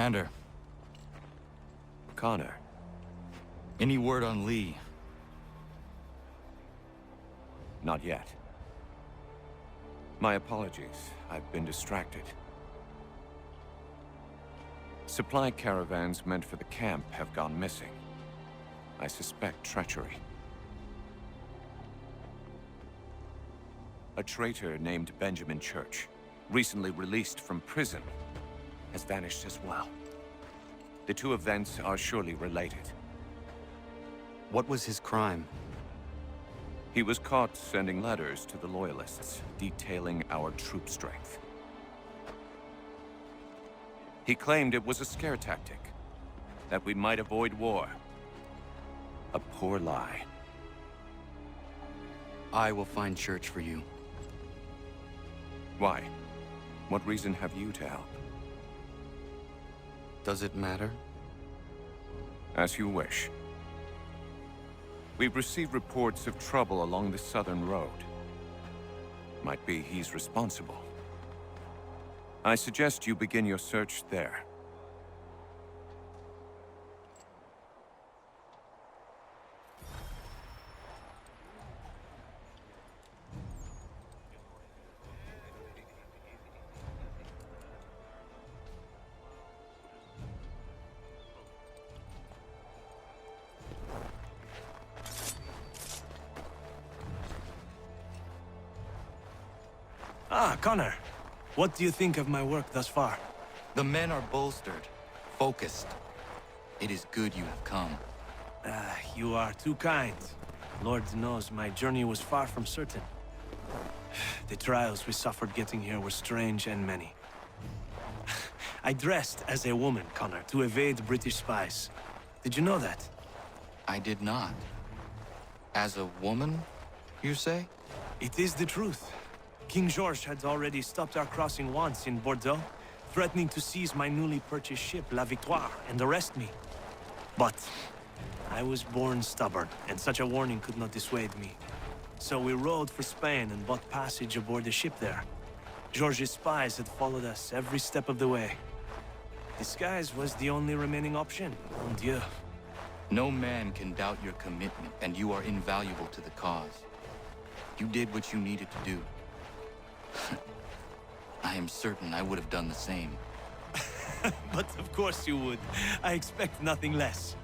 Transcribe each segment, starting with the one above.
Commander, Connor. any word on Lee? Not yet. My apologies. I've been distracted. Supply caravans meant for the camp have gone missing. I suspect treachery. A traitor named Benjamin Church, recently released from prison, has vanished as well. The two events are surely related. What was his crime? He was caught sending letters to the Loyalists, detailing our troop strength. He claimed it was a scare tactic, that we might avoid war. A poor lie. I will find Church for you. Why? What reason have you to help? Does it matter? As you wish. We've received reports of trouble along the southern road. Might be he's responsible. I suggest you begin your search there. Ah, Connor. What do you think of my work thus far? The men are bolstered, focused. It is good you have come. You are too kind. Lord knows my journey was far from certain. The trials we suffered getting here were strange and many. I dressed as a woman, Connor, to evade British spies. Did you know that? I did not. As a woman, you say? It is the truth. King George had already stopped our crossing once in Bordeaux, threatening to seize my newly purchased ship, La Victoire, and arrest me. But I was born stubborn, and such a warning could not dissuade me. So we rode for Spain and bought passage aboard the ship there. George's spies had followed us every step of the way. Disguise was the only remaining option, mon Dieu. No man can doubt your commitment, and you are invaluable to the cause. You did what you needed to do. I am certain I would have done the same. But of course you would. I expect nothing less.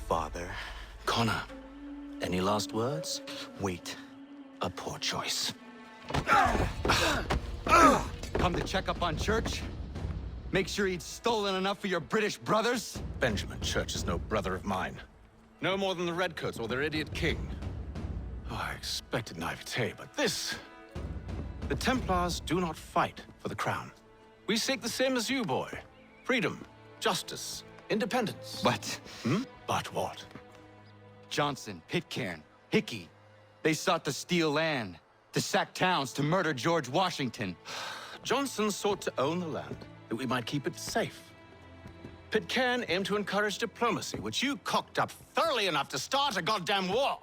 Father. Connor, Any last words? Wait. A poor choice. Come to check up on Church? Make sure he'd stolen enough for your British brothers? Benjamin Church is no brother of mine. No more than the Redcoats or their idiot king. Oh, I expected naivete, but this... The Templars do not fight for the crown. We seek the same as you, boy. Freedom, justice, independence. But But what? Johnson, Pitcairn, Hickey, they sought to steal land. To sack towns, to murder George Washington. Johnson sought to own the land, that we might keep it safe. Pitcairn aimed to encourage diplomacy, which you cocked up thoroughly enough to start a goddamn war.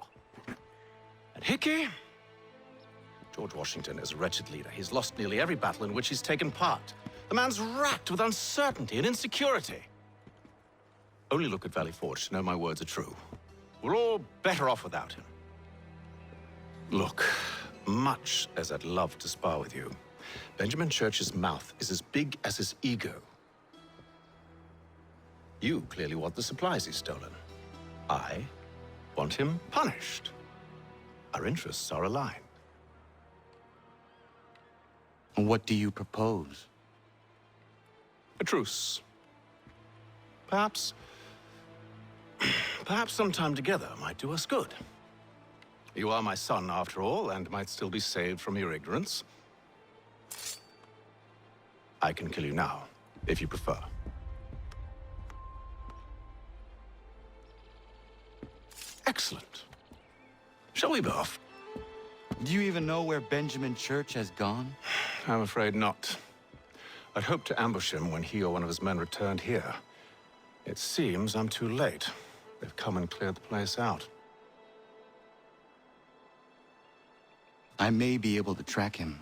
And Hickey? George Washington is a wretched leader. He's lost nearly every battle in which he's taken part. The man's racked with uncertainty and insecurity. Only look at Valley Forge to know my words are true. We're all better off without him. Look, much as I'd love to spar with you, Benjamin Church's mouth is as big as his ego. You clearly want the supplies he's stolen. I want him punished. Our interests are aligned. What do you propose? A truce. Perhaps some time together might do us good. You are my son, after all, and might still be saved from your ignorance. I can kill you now, if you prefer. Excellent. Shall we be off? Do you even know where Benjamin Church has gone? I'm afraid not. I'd hoped to ambush him when he or one of his men returned here. It seems I'm too late. They've come and cleared the place out. I may be able to track him.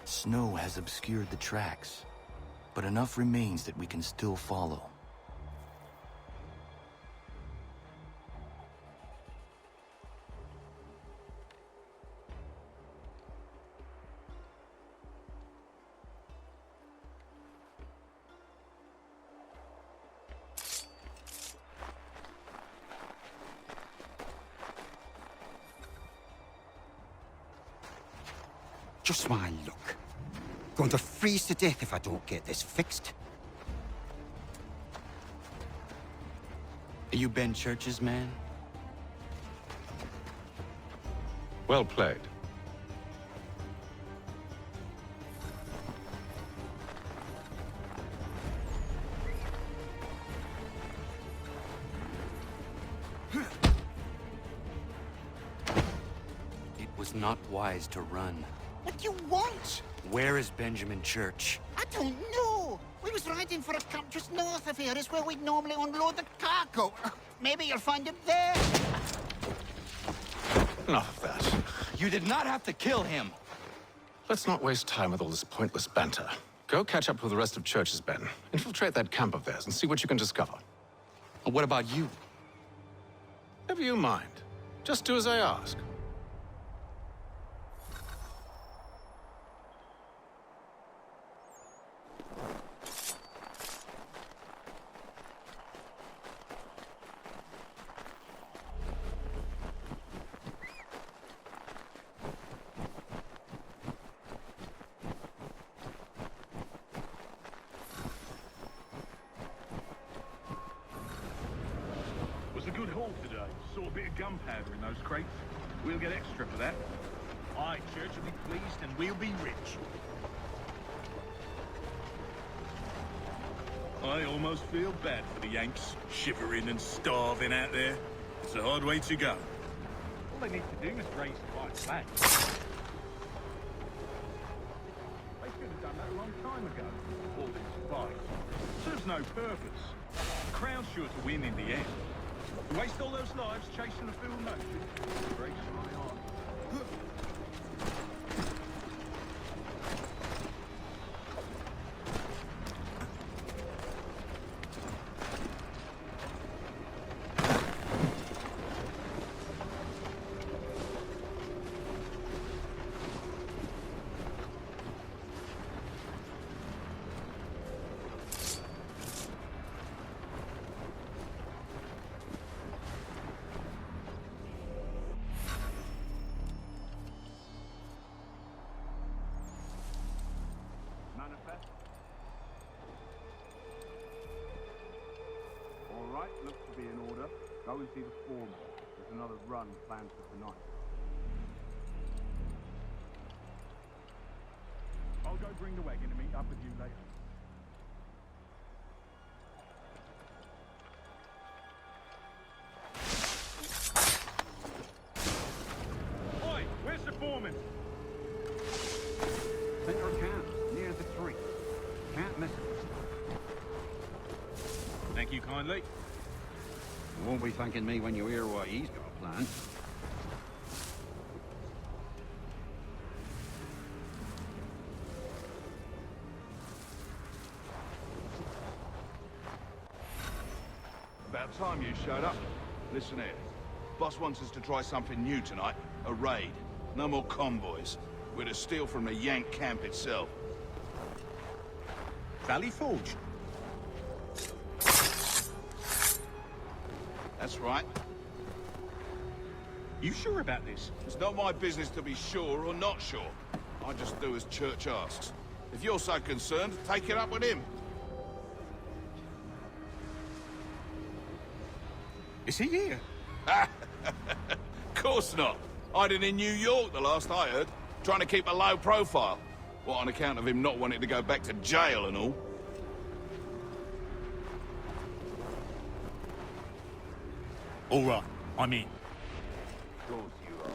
Snow has obscured the tracks, but enough remains that we can still follow. Just my luck. Going to freeze to death if I don't get this fixed. Are you Ben Church's man? Well played. It was not wise to run. What do you want? Where is Benjamin Church? I don't know. We was riding for a camp just north of here. Is where we'd normally unload the cargo. Maybe you'll find him there. Enough of that. You did not have to kill him! Let's not waste time with all this pointless banter. Go catch up with the rest of Church's men. Infiltrate that camp of theirs and see what you can discover. And what about you? Never you mind. Just do as I ask. bit of gunpowder in those crates. We'll get extra for that. Aye, Church will be pleased and we'll be rich. I almost feel bad for the Yanks, shivering and starving out there. It's a hard way to go. All they need to do is raise the white flag. They should have done that a long time ago. All this fight serves no purpose. The Crown's sure to win in the end. To waste all those lives chasing a field motion breaks my heart. Manifest. All right, looks to be in order. Go and see the foreman. There's another run planned for tonight. I'll go bring the wagon and meet up with you later. Oi, where's the foreman? Center camp, near the tree. Can't miss it. Thank you kindly. You won't be thanking me when you hear what he's got planned. About time you showed up. Listen here. Boss wants us to try something new tonight. A raid. No more convoys. We're to steal from the Yank camp itself. Valley Forge? That's right. You sure about this? It's not my business to be sure or not sure. I just do as Church asks. If you're so concerned, take it up with him. Is he here? Course not. Hiding in New York, the last I heard. Trying to keep a low profile. What, on account of him not wanting to go back to jail and all? All right, I'm in. Of course you are.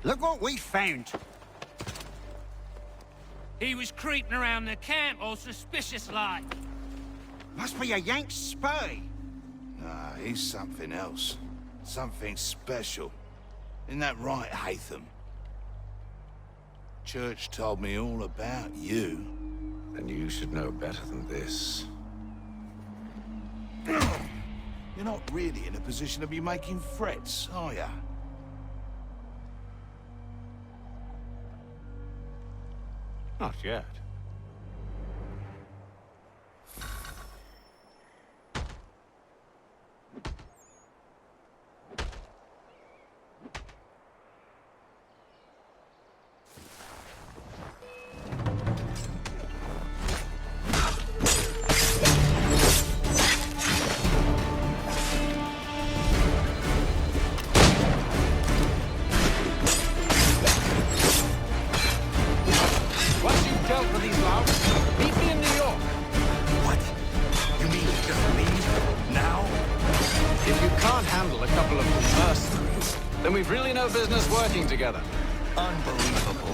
Look what we found. He was creeping around the camp all suspicious-like. Must be a Yank spy. Nah, he's something else. Something special. Isn't that right, Hatham? Church told me all about you. Then you should know better than this. You're not really in a position to be making threats, are ya? Not yet. Once you've dealt with these louts, meet me in New York. What? You mean just leave? Now? If you can't handle a couple of mercenaries, then we've really no business working together. Unbelievable.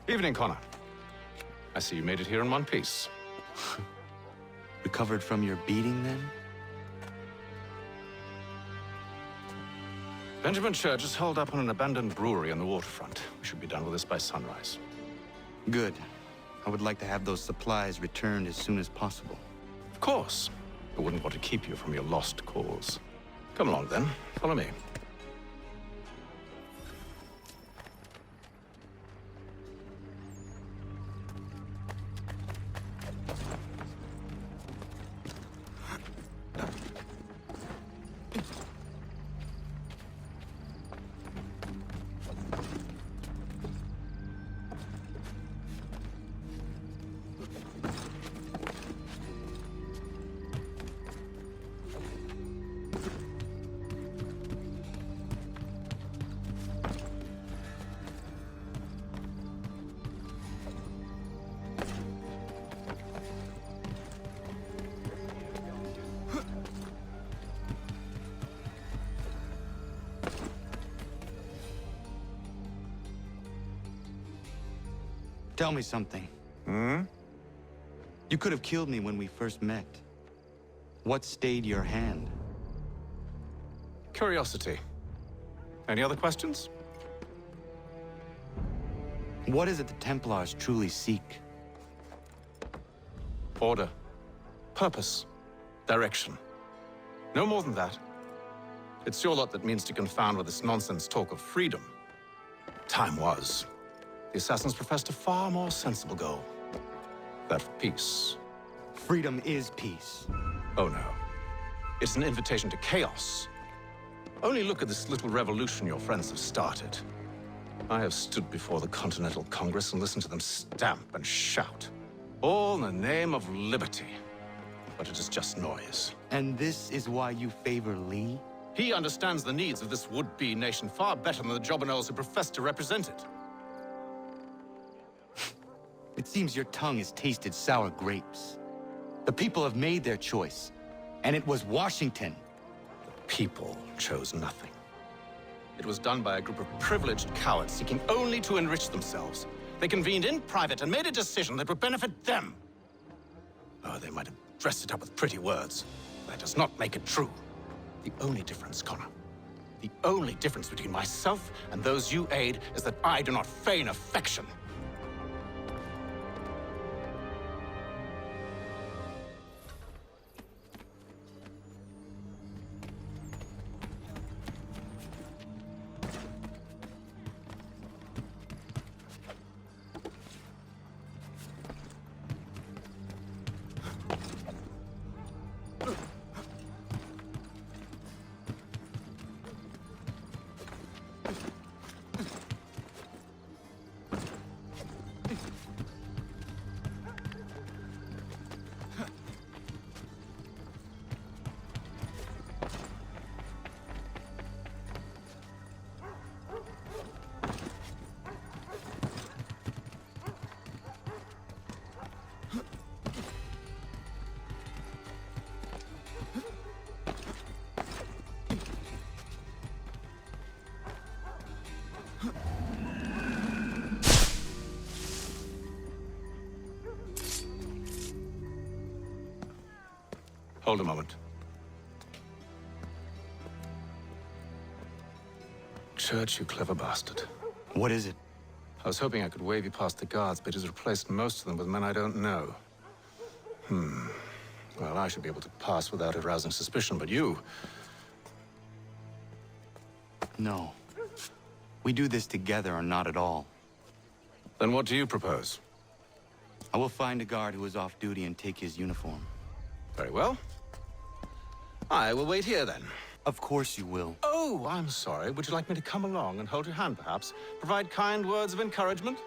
Evening, Connor. I see you made it here in one piece. Recovered from your beating, then? Benjamin Church is holed up on an abandoned brewery on the waterfront. We should be done with this by sunrise. Good. I would like to have those supplies returned as soon as possible. Of course. I wouldn't want to keep you from your lost cause. Come along, then. Follow me. Tell me something. Hmm? You could have killed me when we first met. What stayed your hand? Curiosity. Any other questions? What is it the Templars truly seek? Order. Purpose. Direction. No more than that. It's your lot that means to confound with this nonsense talk of freedom. Time was. The assassins professed a far more sensible goal. That of peace. Freedom is peace. Oh no. It's an invitation to chaos. Only look at this little revolution your friends have started. I have stood before the Continental Congress and listened to them stamp and shout. All in the name of liberty. But it is just noise. And this is why you favor Lee? He understands the needs of this would-be nation far better than the jobberknolls who profess to represent it. It seems your tongue has tasted sour grapes. The people have made their choice, and it was Washington. The people chose nothing. It was done by a group of privileged cowards seeking only to enrich themselves. They convened in private and made a decision that would benefit them. Oh, they might have dressed it up with pretty words. That does not make it true. The only difference, Connor, the only difference between myself and those you aid is that I do not feign affection. Hold a moment. Church, you clever bastard. What is it? I was hoping I could wave you past the guards, but he's replaced most of them with men I don't know. Well, I should be able to pass without arousing suspicion, but you... No. We do this together or not at all. Then what do you propose? I will find a guard who is off duty and take his uniform. Very well. I will wait here, then. Of course you will. Oh, I'm sorry. Would you like me to come along and hold your hand, perhaps? Provide kind words of encouragement?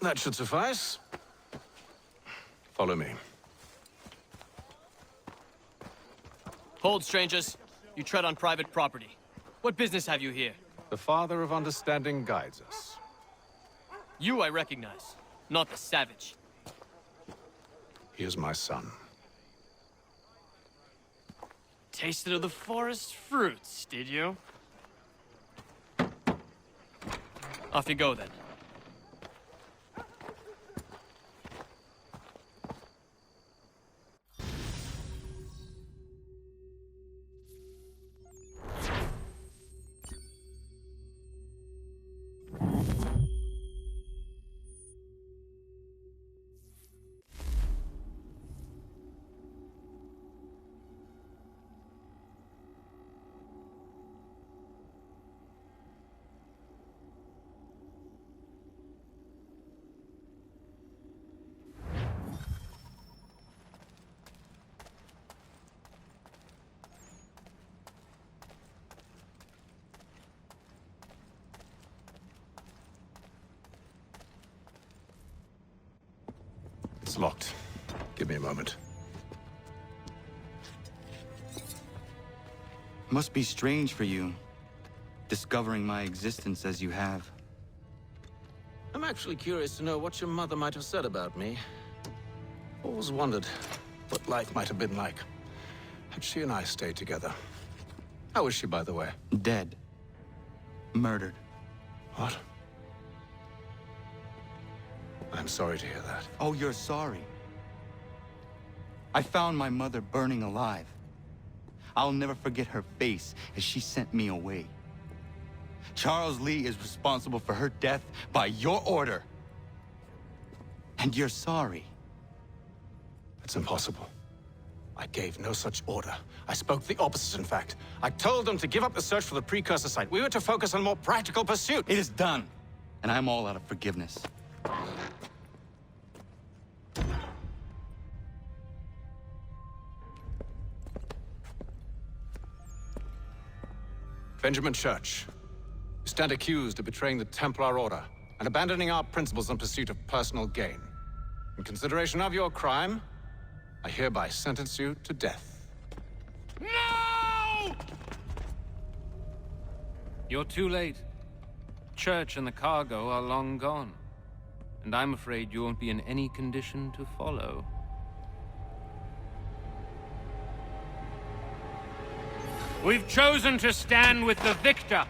That should suffice. Follow me. Hold, strangers. You tread on private property. What business have you here? The Father of Understanding guides us. You I recognize, not the savage. He is my son. Tasted of the forest fruits, did you? Off you go, then. It's locked. Give me a moment. Must be strange for you, discovering my existence as you have. I'm actually curious to know what your mother might have said about me. Always wondered what life might have been like had she and I stayed together. How is she, by the way? Dead. Murdered. What? I'm sorry to hear that. Oh, you're sorry. I found my mother burning alive. I'll never forget her face as she sent me away. Charles Lee is responsible for her death by your order. And you're sorry. It's impossible. I gave no such order. I spoke the opposite, in fact. I told them to give up the search for the precursor site. We were to focus on more practical pursuit. It is done, and I'm all out of forgiveness. Benjamin Church, you stand accused of betraying the Templar Order and abandoning our principles in pursuit of personal gain. In consideration of your crime, I hereby sentence you to death. No! You're too late. Church and the cargo are long gone. And I'm afraid you won't be in any condition to follow. We've chosen to stand with the victor.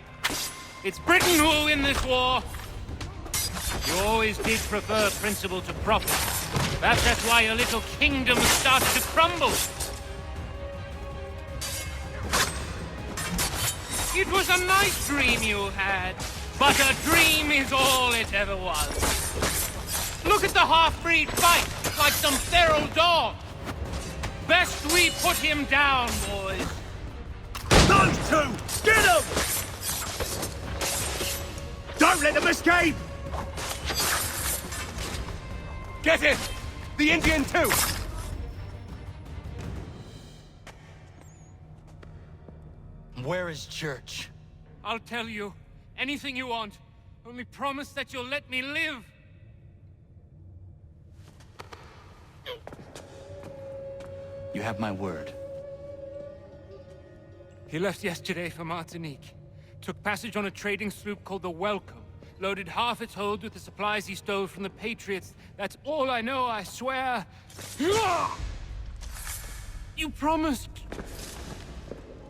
It's Britain who will win this war. You always did prefer principle to profit. Perhaps that's why your little kingdom started to crumble. It was a nice dream you had, but a dream is all it ever was. Look at the half-breed fight, like some feral dog. Best we put him down, boys. Those two! Get them! Don't let them escape! Get it! The Indian too! Where is Church? I'll tell you anything you want. Only promise that you'll let me live. You have my word. He left yesterday for Martinique. Took passage on a trading sloop called the Welcome. Loaded half its hold with the supplies he stole from the Patriots. That's all I know, I swear. You promised.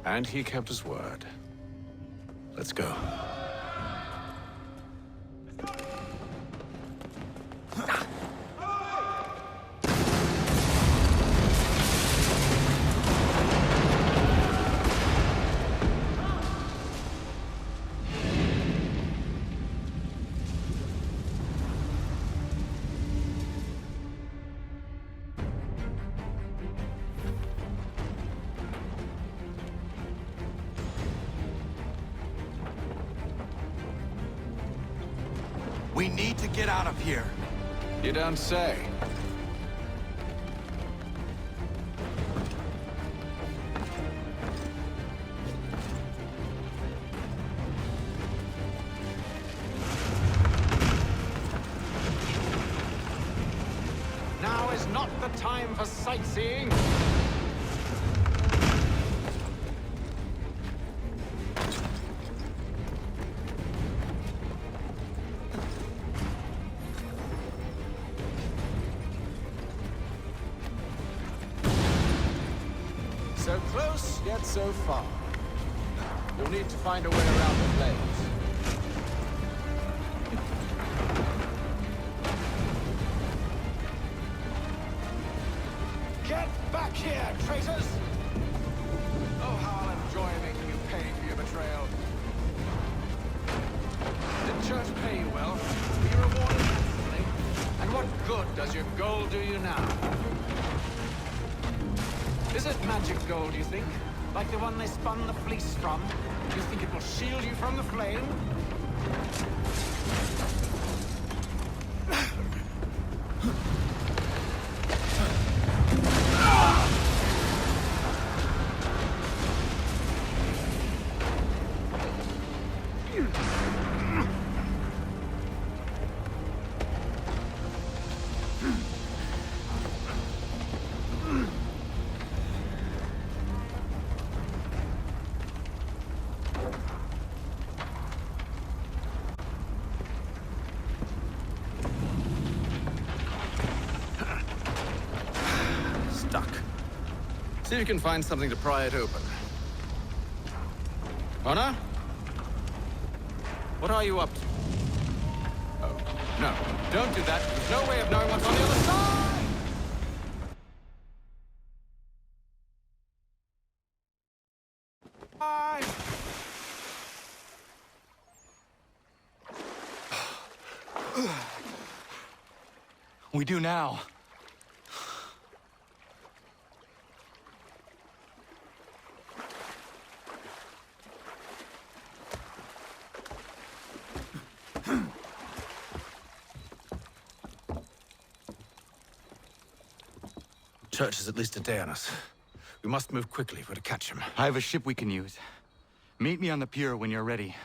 And he kept his word. Let's go. We need to get out of here. You don't say. Now is not the time for sightseeing. So close, yet so far. You'll need to find a way around the flames. Get back here, traitors! Oh, how I'll enjoy making you pay for your betrayal. Did church pay you well? Were you rewarded handsomely? And what good does your gold do you now? Is it magic gold, you think? Like the one they spun the fleece from? You think it will shield you from the flame? See if you can find something to pry it open. Honor? What are you up to? Oh, no. Don't do that. There's no way of knowing what's on the other side! Bye! We do now. Church is at least a day on us. We must move quickly if we're to catch him. I have a ship we can use. Meet me on the pier when you're ready.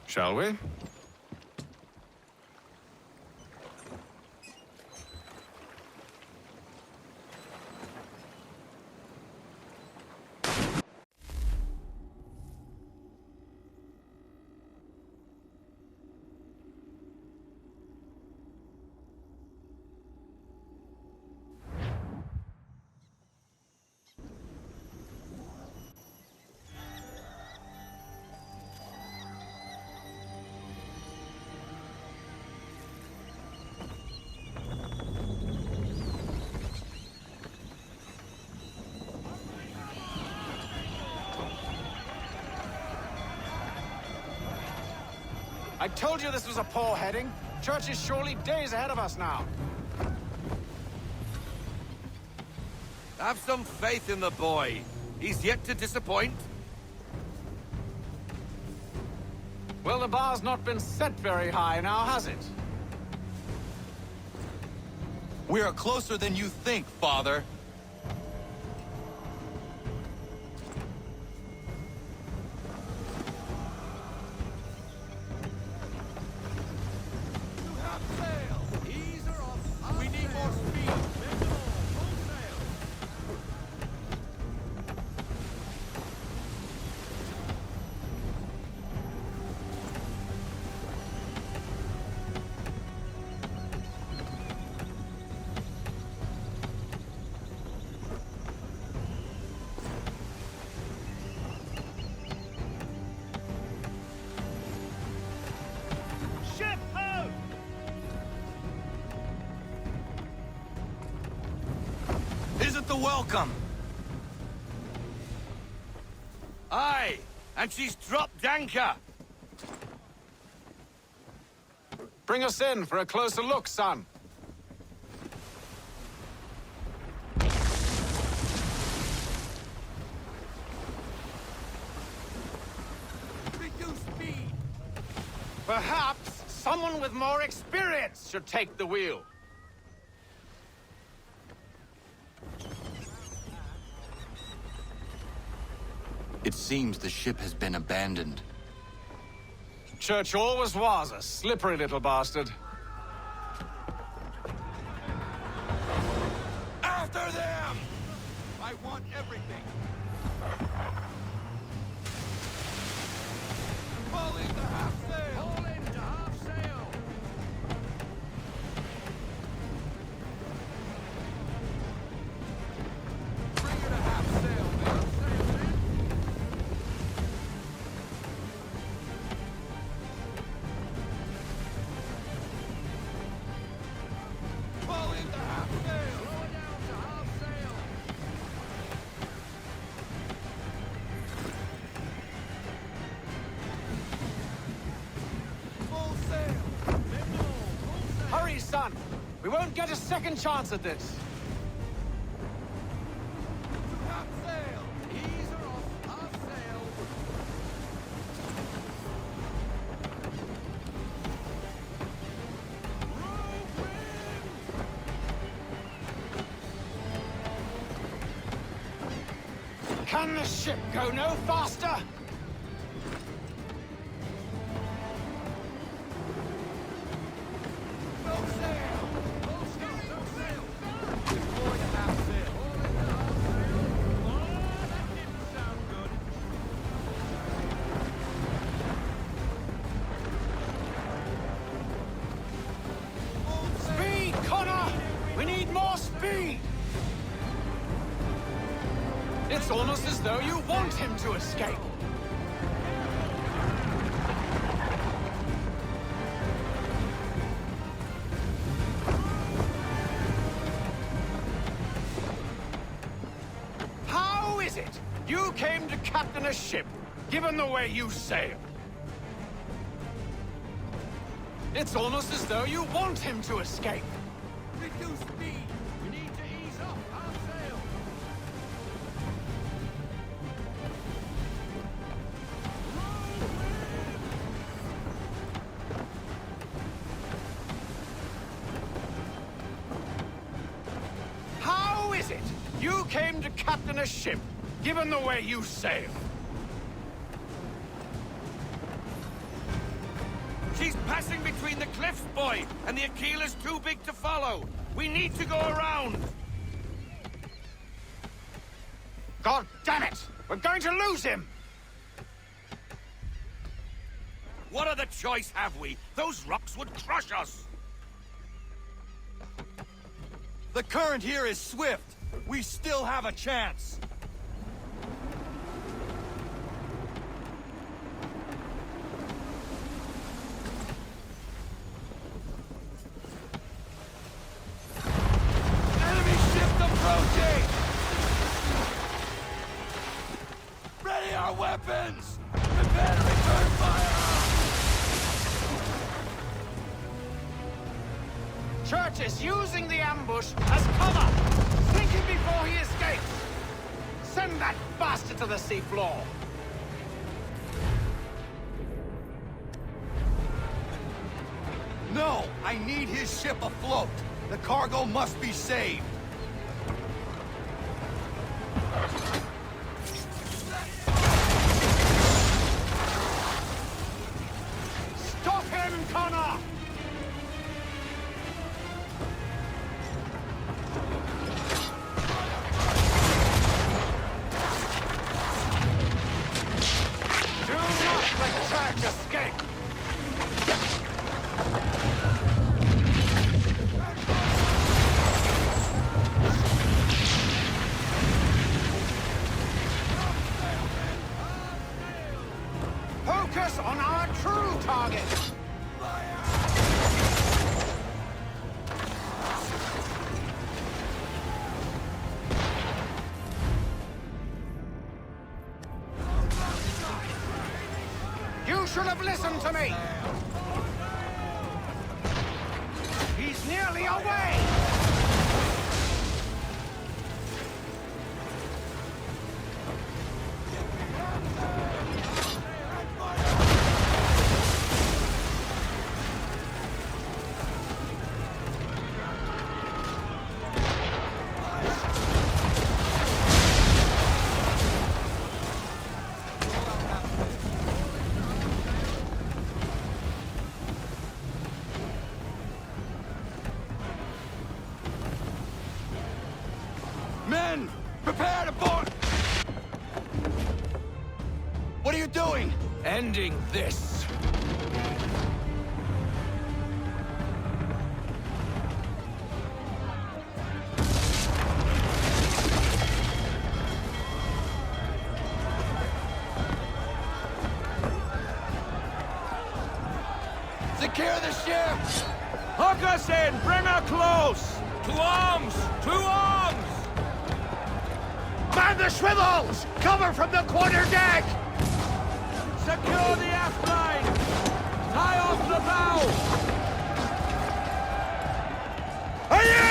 Shall we? I told you this was a poor heading. Church is surely days ahead of us now. Have some faith in the boy. He's yet to disappoint. Well, the bar's not been set very high now, has it? We are closer than you think, Father. welcome. Aye, and she's dropped anchor. Bring us in for a closer look, son. Reduce speed. Perhaps someone with more experience should take the wheel. It seems the ship has been abandoned. Church always was a slippery little bastard. After them! I want everything. Pull into half sail! Pull into half sail! Bring her to half sail, man. Sail in. Pull into half sail! Lower down to half sail! Full sail! Hurry, son! We won't get a second chance at this. Half sail! Ease her off! Half sail! Can the ship go no faster? No sail! Full stop! No sail! Deploy to half sail! All into half sail! Oh, that didn't sound good! Full sail! Speed, Connor! We need more speed! It's almost as though you want him to escape. How is it you came to captain a ship, given the way you sail? It's almost as though you want him to escape. Reduce speed! We need to ease up! Half sail! How is it you came to captain a ship, given the way you sail? She's passing between the cliffs, boy, and the Aquila's too big to follow. We need to go around. God damn it! We're going to lose him! What other choice have we? Those rocks would crush us. The current here is swift. We still have a chance. Enemy ship approaching! Ready our weapons! Prepare to return fire! Church is using the ambush as cover! Sink him before he escapes! Send that bastard to the seafloor! No! I need his ship afloat! The cargo must be saved! Stop him, Connor! Do not let Church escape! Focus on our true target! listen to me! He's nearly away! Men! Prepare to board! What are you doing? Ending this. Secure the ship! Hook us in! Bring her close! To arms! To arms! Man the swivels! Cover from the quarter deck! Secure the aft line! Tie off the bow! Hiya!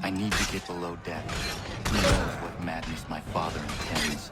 I need to get below deck. Who knows what madness my father intends?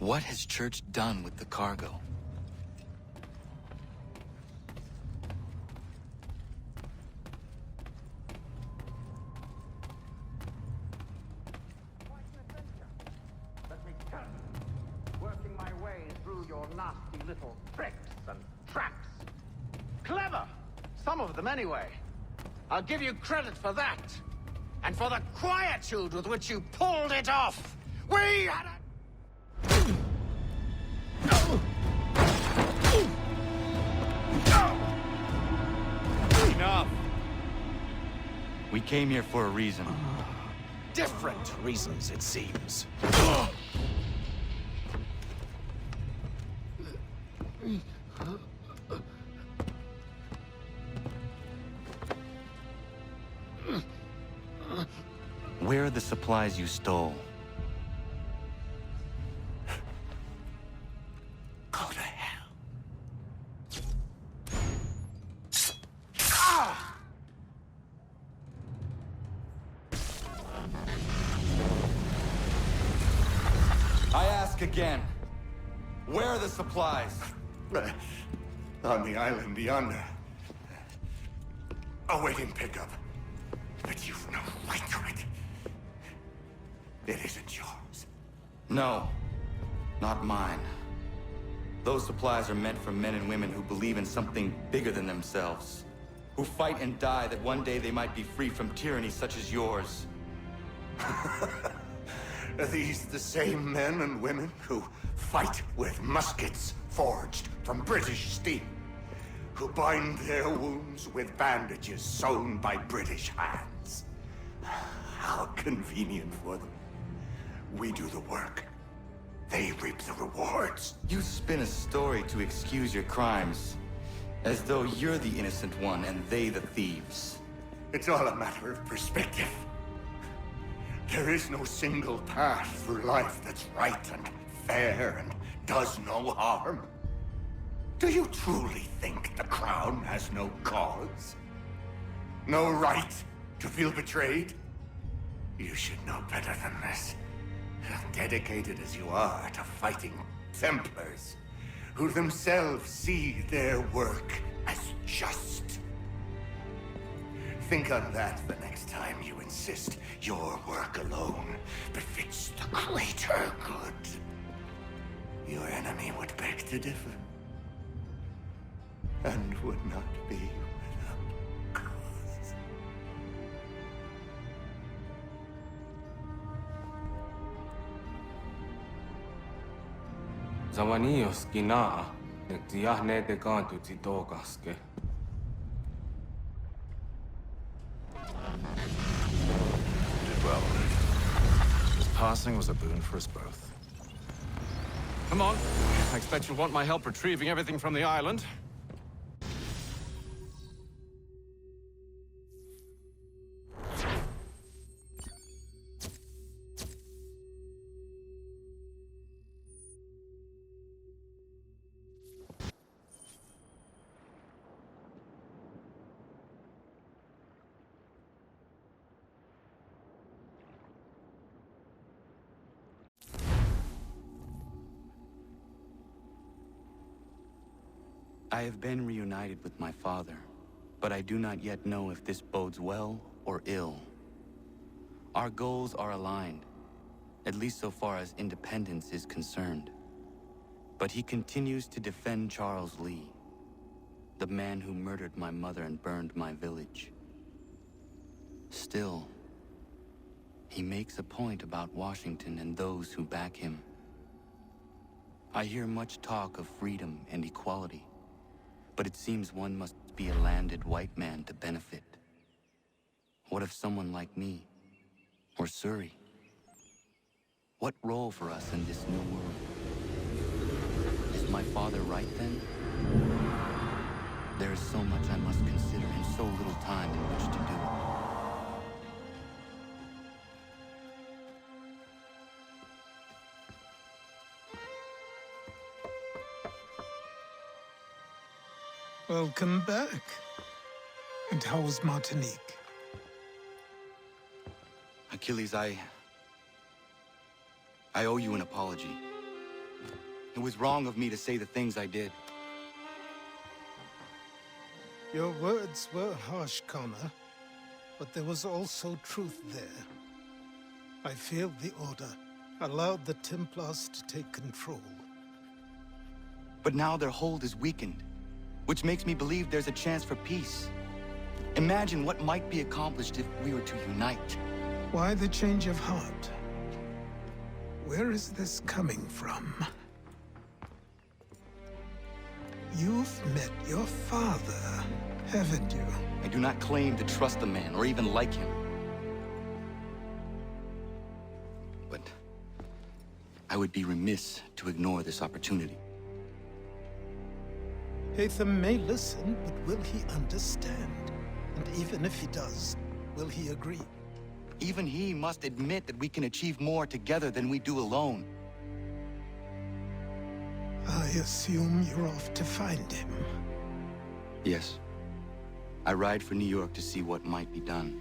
What has Church done with the cargo? Let me tell you, working my way through your nasty little tricks and traps. Clever! Some of them anyway. I'll give you credit for that. And for the quietude with which you pulled it off. We had a... Enough! We came here for a reason. Different reasons, it seems. Where are the supplies you stole? Go to hell. I ask again. Where are the supplies? On the island yonder. Awaiting pickup. But you've no right to it. It isn't yours. No, not mine. Those supplies are meant for men and women who believe in something bigger than themselves. Who fight and die that one day they might be free from tyranny such as yours. Are these the same men and women who fight with muskets forged from British steel? Who bind their wounds with bandages sewn by British hands? How convenient for them. We do the work. They reap the rewards. You spin a story to excuse your crimes, as though you're the innocent one and they the thieves. It's all a matter of perspective. There is no single path through life that's right and fair and does no harm. Do you truly think the Crown has no cause? No right to feel betrayed? You should know better than this. Dedicated as you are to fighting Templars, who themselves see their work as just. Think on that the next time you insist your work alone befits the greater good. Your enemy would beg to differ, and would not be without cause. Zawanios kinaa, tiahne de kantu titokaske. Did well, Luke. His passing was a boon for us both. Come on. I expect you'll want my help retrieving everything from the island. I have been reunited with my father, but I do not yet know if this bodes well or ill. Our goals are aligned, at least so far as independence is concerned. But he continues to defend Charles Lee, the man who murdered my mother and burned my village. Still, he makes a point about Washington and those who back him. I hear much talk of freedom and equality, but it seems one must be a landed white man to benefit. What if someone like me, or Surrey? What role for us in this new world? Is my father right then? There is so much I must consider and so little time in which to do it. Welcome back. And how was Martinique? Achilles, I owe you an apology. It was wrong of me to say the things I did. Your words were harsh, Connor, but there was also truth there. I failed the Order, allowed the Templars to take control. But now their hold is weakened, which makes me believe there's a chance for peace. Imagine what might be accomplished if we were to unite. Why the change of heart? Where is this coming from? You've met your father, haven't you? I do not claim to trust the man or even like him. But I would be remiss to ignore this opportunity. Hatham may listen, but will he understand? And even if he does, will he agree? Even he must admit that we can achieve more together than we do alone. I assume you're off to find him. Yes. I ride for New York to see what might be done.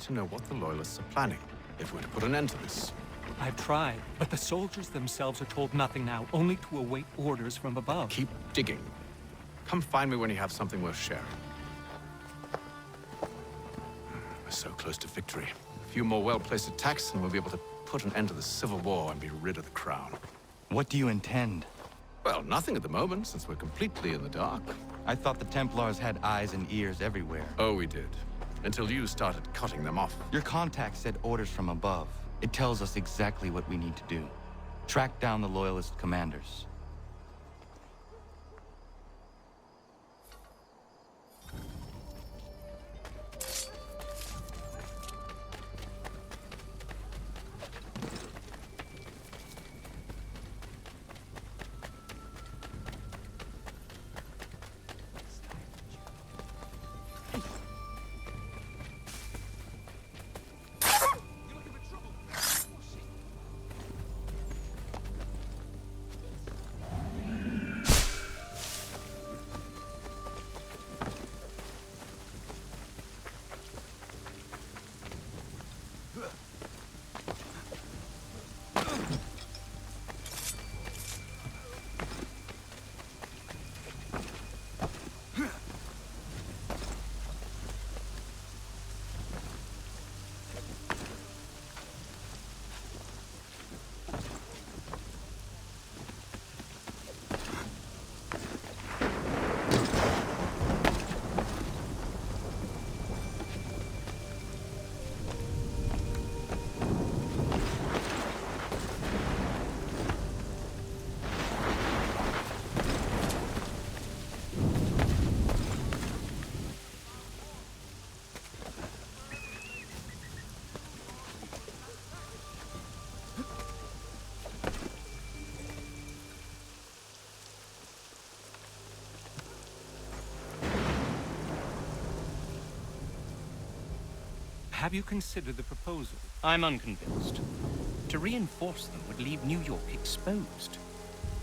to know what the Loyalists are planning, if we're to put an end to this. I've tried, but the soldiers themselves are told nothing now, only to await orders from above. Keep digging. Come find me when you have something worth sharing. We're so close to victory. A few more well-placed attacks, and we'll be able to put an end to the Civil War and be rid of the crown. What do you intend? Well, nothing at the moment, since we're completely in the dark. I thought the Templars had eyes and ears everywhere. Oh, we did. Until you started cutting them off. Your contact said orders from above. It tells us exactly what we need to do. Track down the Loyalist commanders. Have you considered the proposal? I'm unconvinced. To reinforce them would leave New York exposed.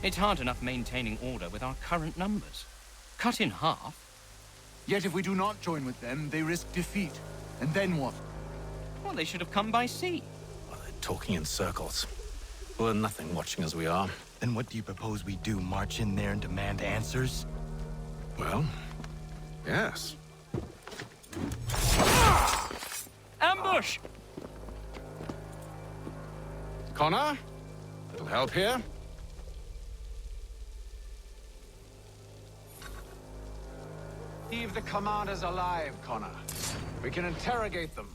It's hard enough maintaining order with our current numbers. Cut in half. Yet if we do not join with them, they risk defeat. And then what? Well, they should have come by sea. Well, they're talking in circles. We'll learn nothing watching as we are. Then what do you propose we do? March in there and demand answers? Well, yes. Ambush! Connor? Little help here? Leave the commanders alive, Connor. We can interrogate them.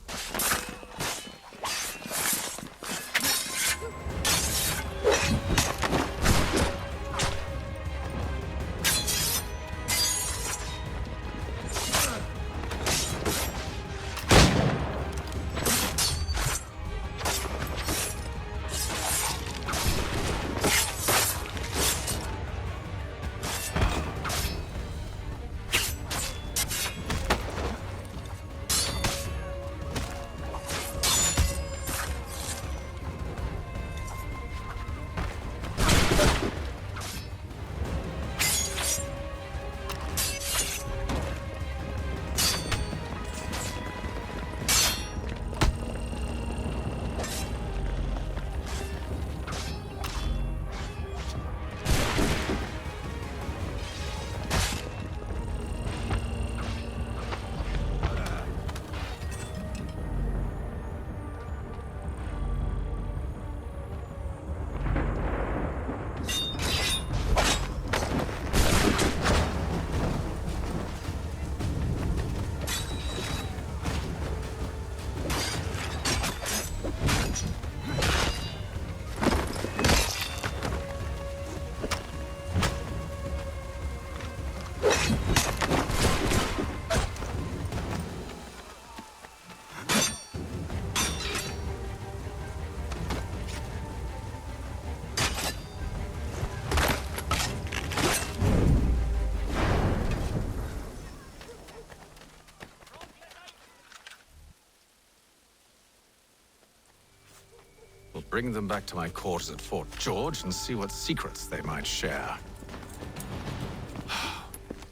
We'll bring them back to my quarters at Fort George and see what secrets they might share.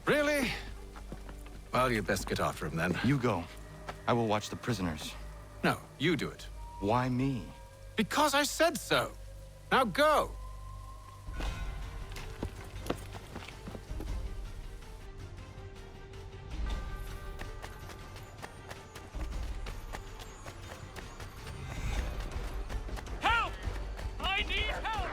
Really? Well, you best get after him then. You go. I will watch the prisoners. No, you do it. Why me? Because I said so. Now go. Help! I need help!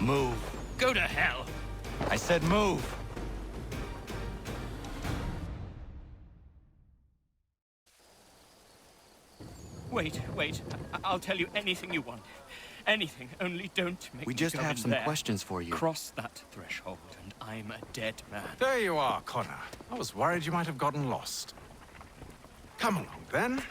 Move. Go to hell. I said move. Wait. I'll tell you anything you want. Anything, only don't make We me just go have in some there. questions for you. Cross that threshold, and I'm a dead man. There you are, Connor. I was worried you might have gotten lost. Come along, then.